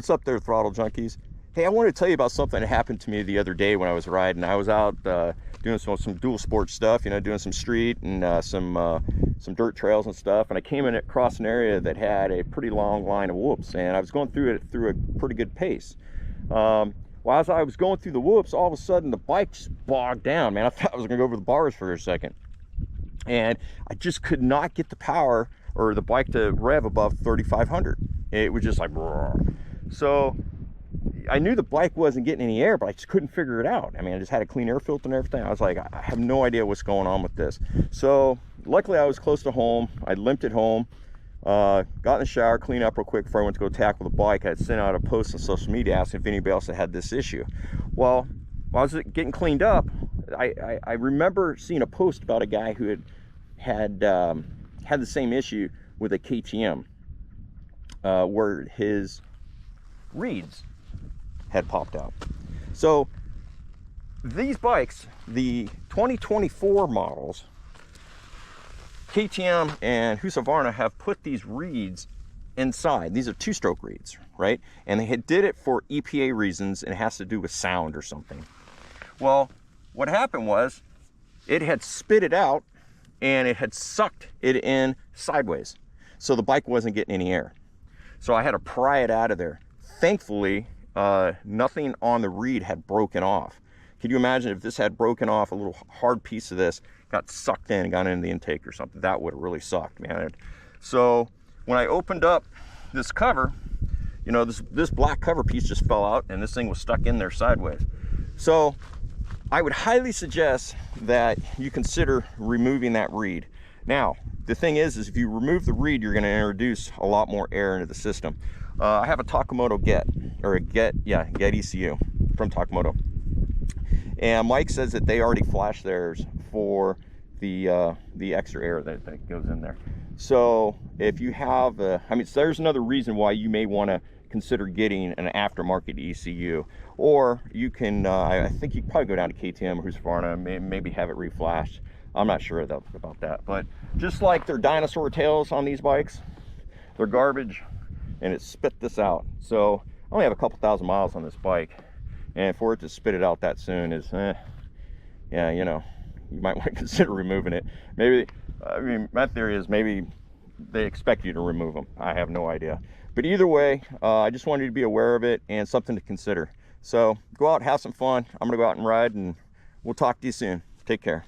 what's up there, throttle junkies? Hey, I want to tell you about something that happened to me the other day when I was riding. I was out doing some dual sport stuff, you know, doing some street and some dirt trails and stuff. And I came in across an area that had a pretty long line of whoops, and I was going through it through a pretty good pace. Well, as I was going through the whoops, all of a sudden the bike just bogged down, man. I thought I was going to go over the bars for a second. And I just could not get the power or the bike to rev above 3,500. It was just like, brrr. So I knew the bike wasn't getting any air, but I just couldn't figure it out. I mean, I just had a clean air filter and everything. I was like, I have no idea what's going on with this. So luckily I was close to home. I limped it home, got in the shower, cleaned up real quick before I went to go tackle the bike. I had sent out a post on social media asking if anybody else had this issue. Well, while I was getting cleaned up, I remember seeing a post about a guy who had the same issue with a KTM, where his reeds had popped out. So these bikes, the 2024 models, KTM and Husqvarna have put these reeds inside. These are two-stroke reeds, right? And they did it for EPA reasons, and it has to do with sound or something. Well, what happened was it had spit it out and it had sucked it in sideways. So the bike wasn't getting any air. So I had to pry it out of there. Thankfully, nothing on the reed had broken off. Can you imagine if this had broken off, a little hard piece of this got sucked in and got into the intake or something? That would have really sucked, man. So when I opened up this cover, you know, this black cover piece just fell out and this thing was stuck in there sideways. So I would highly suggest that you consider removing that reed. Now, the thing is if you remove the reed, you're going to introduce a lot more air into the system. I have a Takamoto Get ECU from Takamoto. And Mike says that they already flashed theirs for the extra air that goes in there. So if you have, I mean, so there's another reason why you may want to consider getting an aftermarket ECU, or you can, I think you can probably go down to KTM or Husqvarna, maybe have it reflashed. I'm not sure about that, but just like their dinosaur tails on these bikes, they're garbage, and it spit this out. So I only have a couple thousand miles on this bike, and for it to spit it out that soon is, yeah, you know, you might want to consider removing it. Maybe, I mean, my theory is maybe they expect you to remove them. I have no idea. But either way, I just wanted you to be aware of it and something to consider. So go out, have some fun. I'm gonna go out and ride, and we'll talk to you soon. Take care.